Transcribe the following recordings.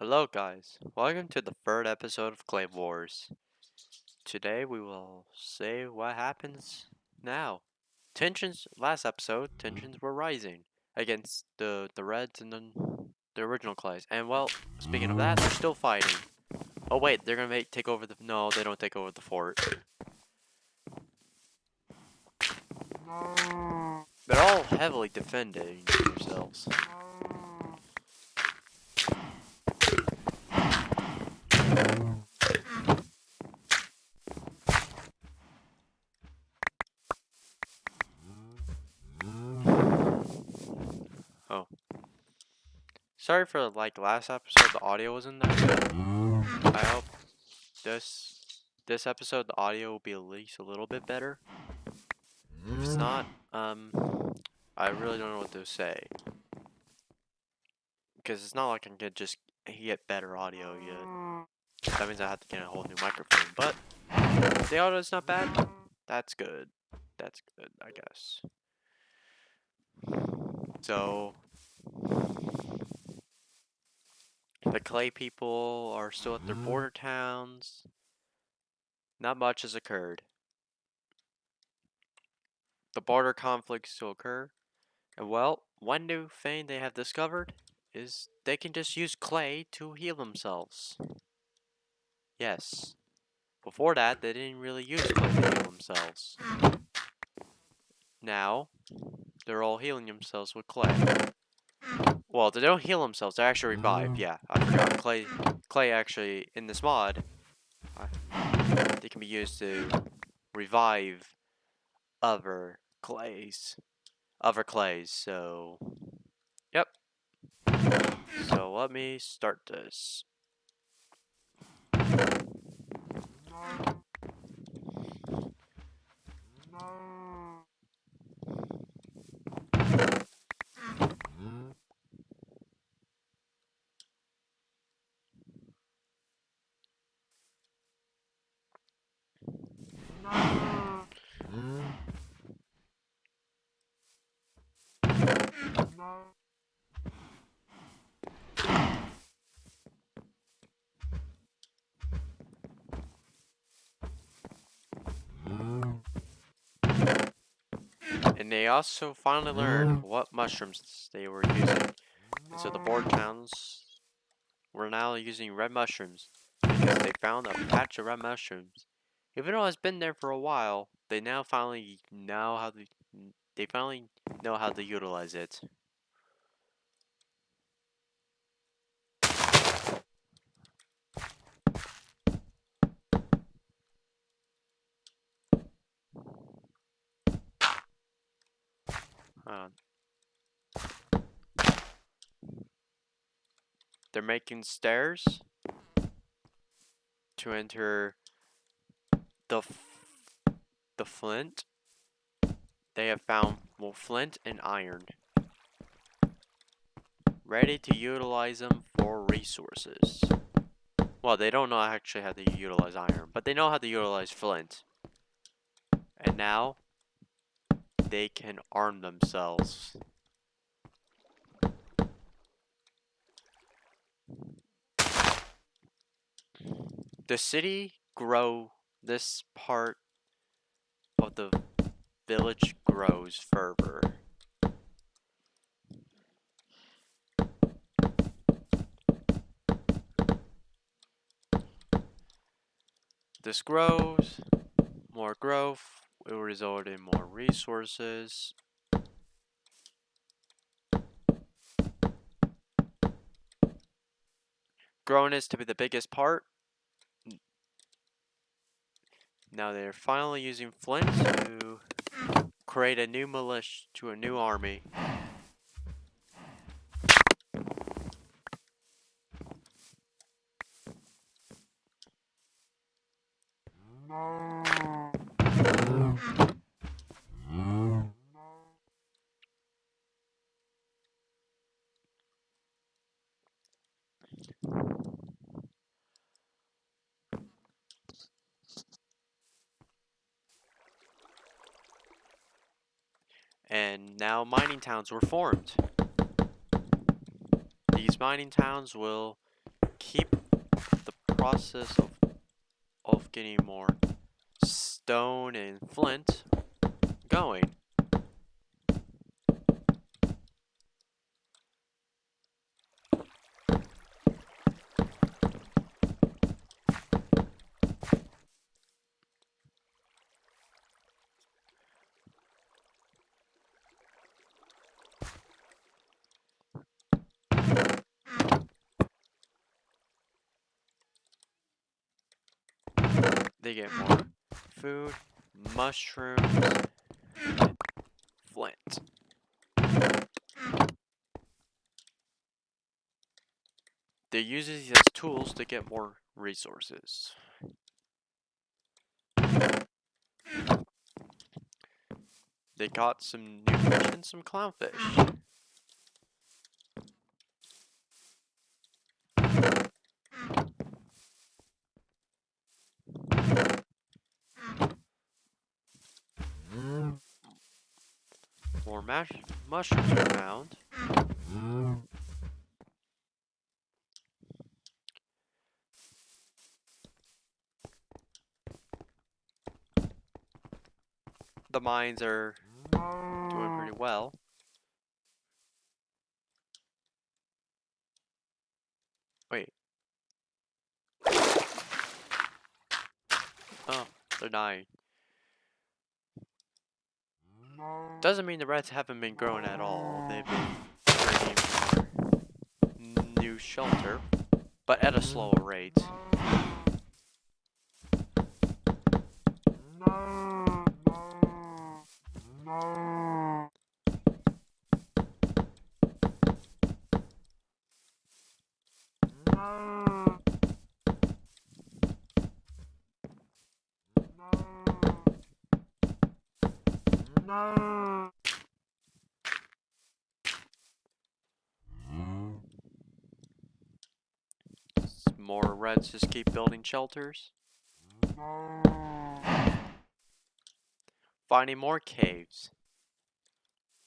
Hello guys, welcome to the third episode of Clay Wars. Today we will say what happens now. Tensions were rising against the Reds and the original Clays. And well, speaking of that, they're still fighting. Oh wait, they're gonna take over no, they don't take over the fort. They're all heavily defending themselves. Oh. Sorry for last episode the audio wasn't that good. I hope this episode the audio will be at least a little bit better. If it's not, I really don't know what to say. Because it's not like I can just get better audio yet. That means I have to get a whole new microphone. But the audio is not bad. That's good. That's good, I guess. So the Clay people are still at their border towns. Not much has occurred. The border conflicts still occur. And well, one new thing they have discovered is they can just use clay to heal themselves. Yes. Before that, they didn't really use clay to heal themselves. Now, they're all healing themselves with clay. Well, they don't heal themselves, they actually revive. Yeah, I forgot. Clay actually, in this mod, they can be used to revive other clays. So, yep. So let me start this. And they also finally learned what mushrooms they were using. And so the board towns were now using red mushrooms because they found a patch of red mushrooms. Even though it's been there for a while, they finally know how to utilize it. They're making stairs to enter the flint. They have found flint and iron, ready to utilize them for resources. Well, they don't know actually how to utilize iron, but they know how to utilize flint. And now they can arm themselves. The city this part of the village grows further. This grows, more growth will result in more resources. Growing is to be the biggest part. Now they're finally using flint to create a new militia to a new army. And now mining towns were formed. These mining towns will keep the process of getting more stone and flint going. They get more food, mushrooms, and flint. They use these as tools to get more resources. They caught some new fish and some clownfish. More mushrooms are found. The mines are doing pretty well. Wait. Oh, they're dying. Doesn't mean the reds haven't been growing at all. They've been creating more new shelter, but at a slower rate. More reds just keep building shelters. Finding more caves.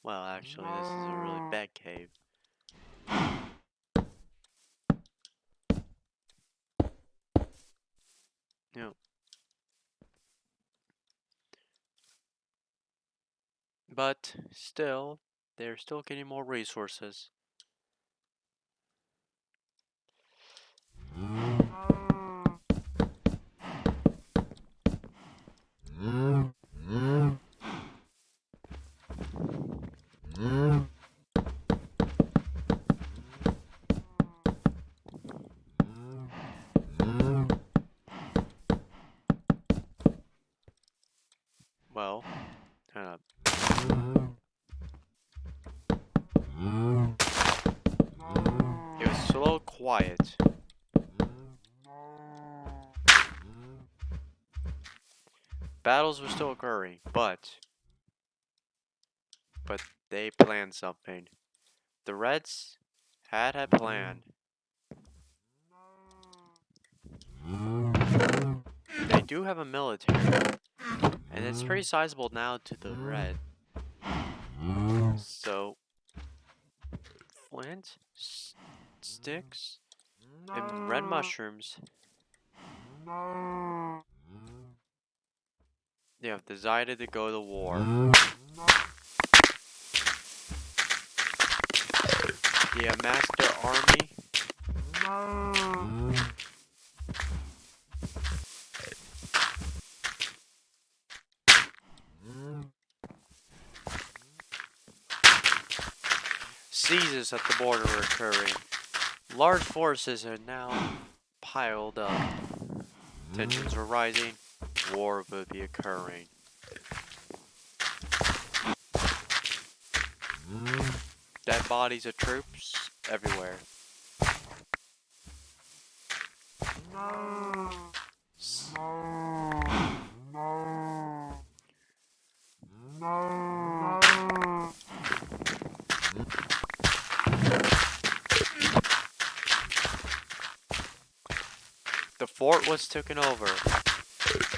Well, actually, this is a really bad cave. No. But still, they're still getting more resources. Well, it was a little quiet. Battles were still occurring, but they planned something. The Reds had a plan. They do have a military, and it's pretty sizable now to the Red. So, flint, sticks, and red mushrooms. They have decided to go to war. They amassed their army. Sieges at the border are occurring. Large forces are now piled up. Tensions are rising. War will be occurring. Dead bodies of troops everywhere. The fort was taken over,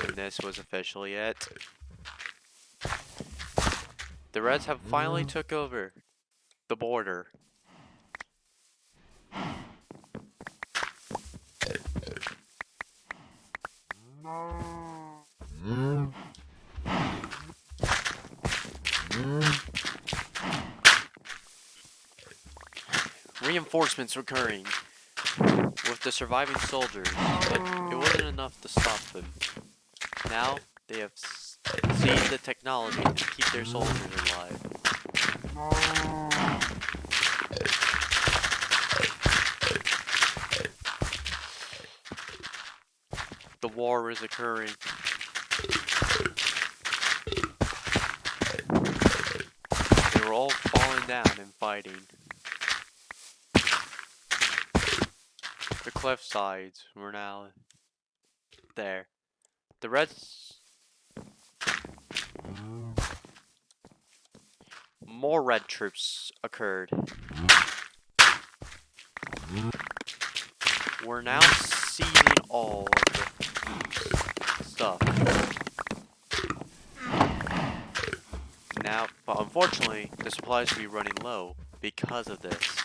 and this was officially it. The Reds have finally took over the border. reinforcements recurring with the surviving soldiers, but it wasn't enough to stop them. Now they have seized the technology to keep their soldiers alive. The war is occurring. They were all falling down and fighting. The cliff sides were now there. The Reds. More red troops occurred. We're now seizing all of the stuff. Now, but unfortunately, the supplies will be running low because of this.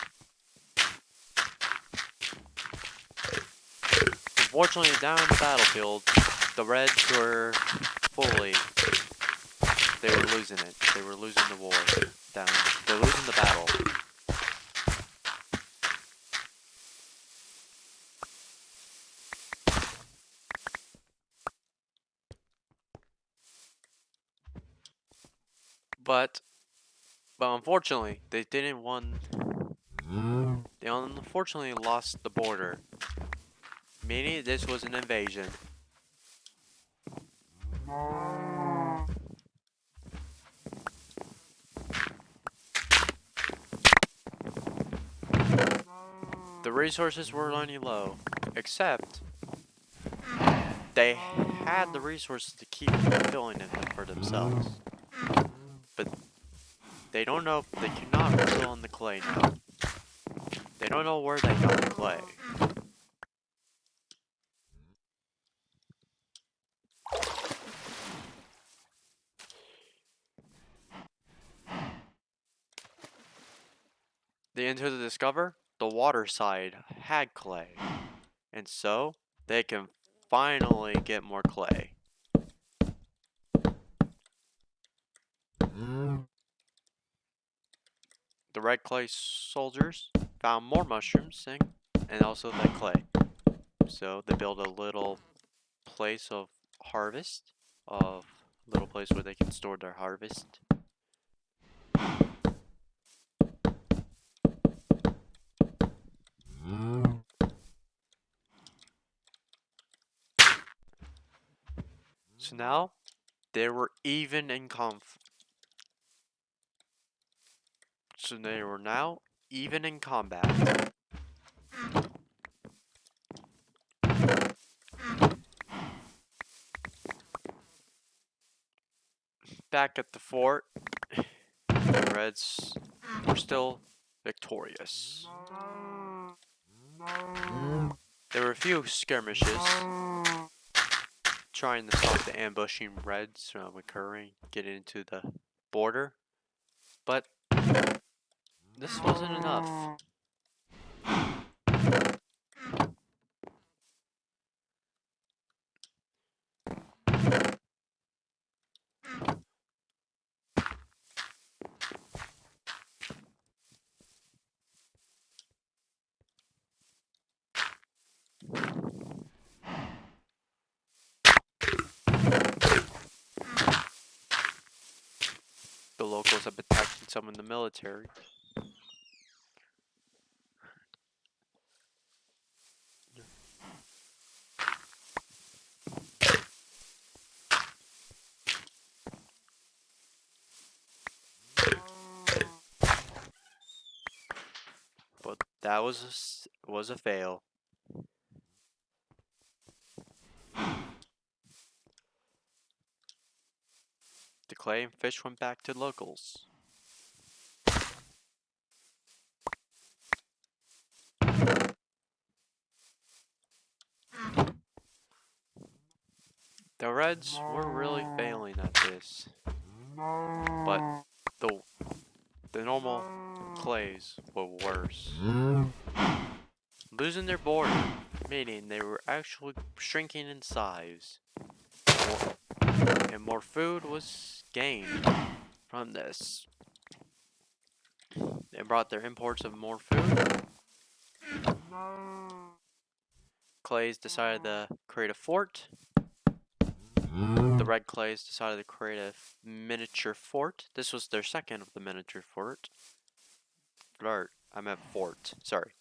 Unfortunately, down in the battlefield, the Reds were they were losing it. They were losing the war. They're losing the battle. But unfortunately, they didn't win. They unfortunately lost the border. Meaning this was an invasion. The resources were running low, except they had the resources to keep filling it for themselves. But they don't know, they cannot refill on the clay now. They don't know where they got the clay. They enter to discover the water side had clay. And so they can finally get more clay. The red clay soldiers found more mushrooms and also the clay. So they build a little place of harvest, little place where they can store their harvest. So now they were even in So they were now even in combat. Back at the fort, the Reds were still victorious. There were a few skirmishes trying to stop the ambushing Reds from occurring, getting into the border, but this wasn't enough. The locals have attacked some in the military. But that was a fail. The clay and fish went back to locals. The Reds were really failing at this, but the normal clays were worse. Losing their border, meaning they were actually shrinking in size, and more food was gained from this. They brought their imports of more food, Clays decided to create a fort. The red clays decided to create a miniature fort. This was their second of the miniature fort. I meant fort. Sorry.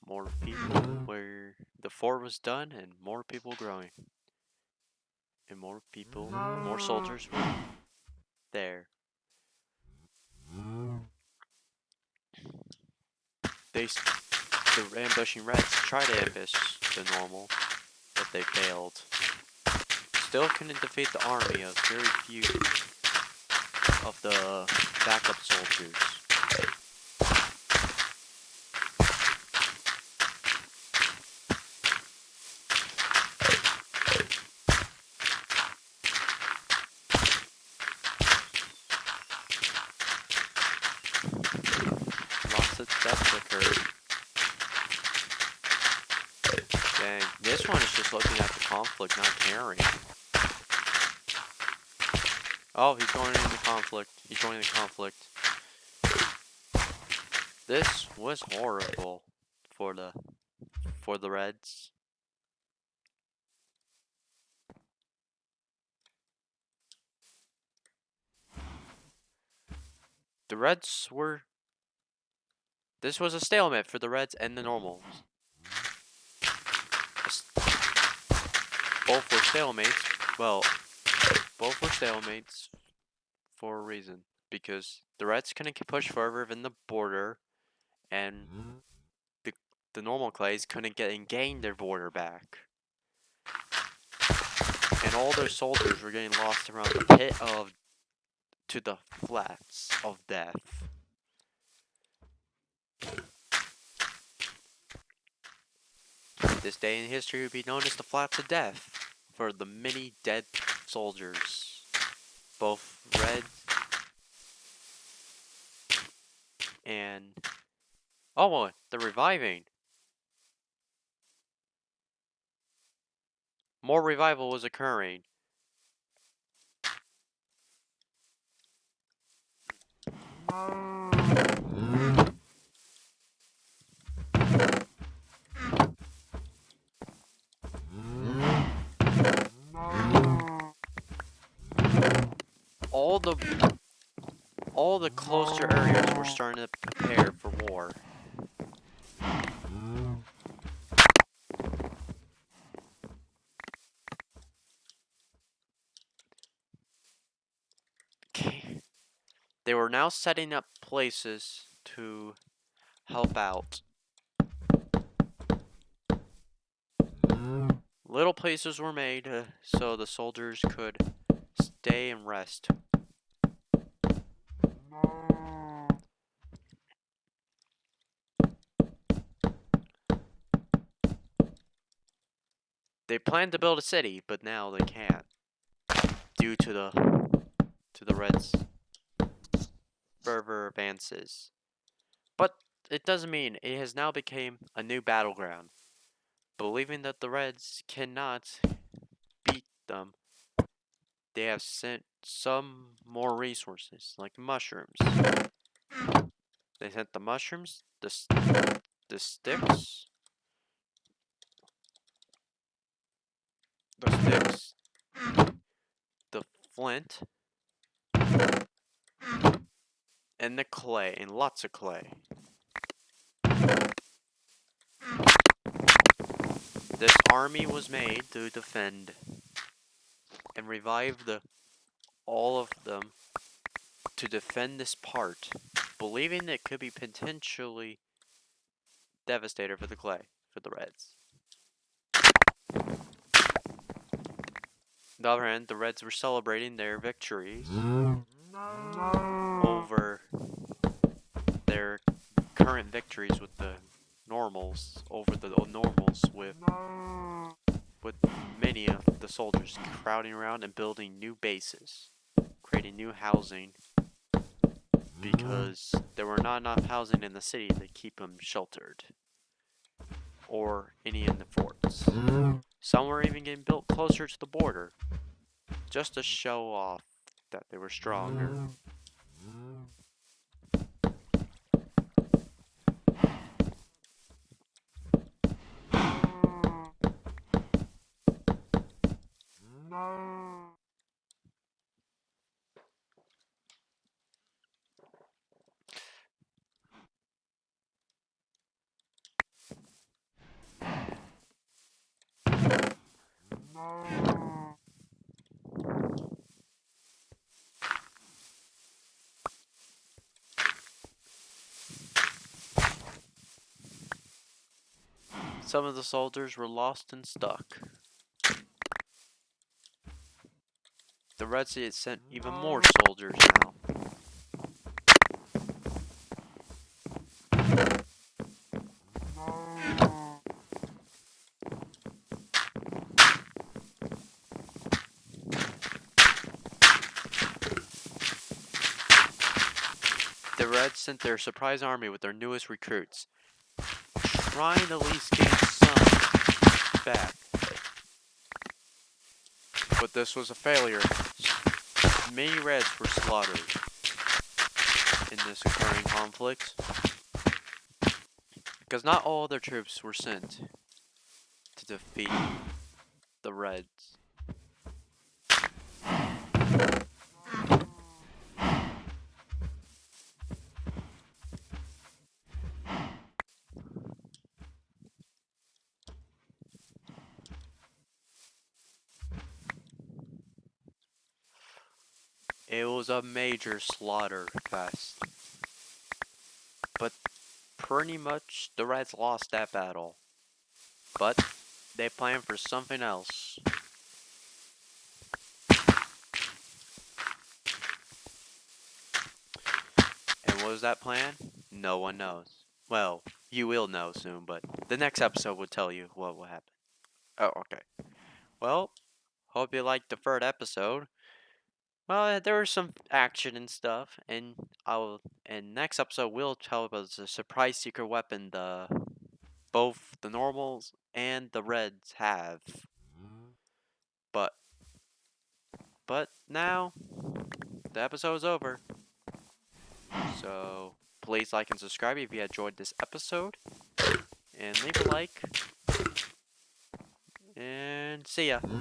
More people where the fort was done and more people growing. And more people, more soldiers were there. The ambushing Reds tried to ambush the normal, but they failed. Still couldn't defeat the army of very few of the backup soldiers. Lots of deaths occurred. Dang, this one is just looking at the conflict, not caring. Oh, he's going into conflict. He's joining the conflict. This was horrible for the Reds. The Reds were... This was a stalemate for the Reds and the normals. Both were stalemates. Well, both were stalemates for a reason. Because the Reds couldn't push further than the border, and the normal clays couldn't gain their border back. And all their soldiers were getting lost around the pit to the flats of death. This day in history would be known as the Flats of Death for the many dead soldiers. Both red and... Oh, they're reviving. More revival was occurring. All the closer areas were starting to prepare for war. They were now setting up places to help out. Little places were made so the soldiers could stay and rest. They planned to build a city, but now they can't due to the Reds' further advances. But it doesn't mean it has now become a new battleground. Believing that the Reds cannot beat them, they have sent some more resources, like mushrooms. They sent the mushrooms, the sticks, the flint, and the clay, and lots of clay. This army was made to defend and revive all of them to defend this part, believing it could be potentially devastator for the Reds. On the other hand, the Reds were celebrating their victories over their current victories with the normals, with many of the soldiers crowding around and building new bases, creating new housing, because there were not enough housing in the city to keep them sheltered, or any in the forts. Some were even getting built closer to the border, just to show off that they were stronger. Some of the soldiers were lost and stuck. The Reds had sent even more soldiers now. The Reds sent their surprise army with their newest recruits, trying to at least gain some back. But this was a failure. Many Reds were slaughtered in this occurring conflict, because not all their troops were sent to defeat the Reds. It was a major slaughter fest. But pretty much the Reds lost that battle. But they planned for something else. And what was that plan? No one knows. Well, you will know soon, but the next episode will tell you what will happen. Oh, okay. Well, hope you liked the third episode. Well, there was some action and stuff, and next episode we'll tell about the surprise secret weapon both the normals and the Reds have. But now the episode's over. So please like and subscribe if you enjoyed this episode, and leave a like. And see ya.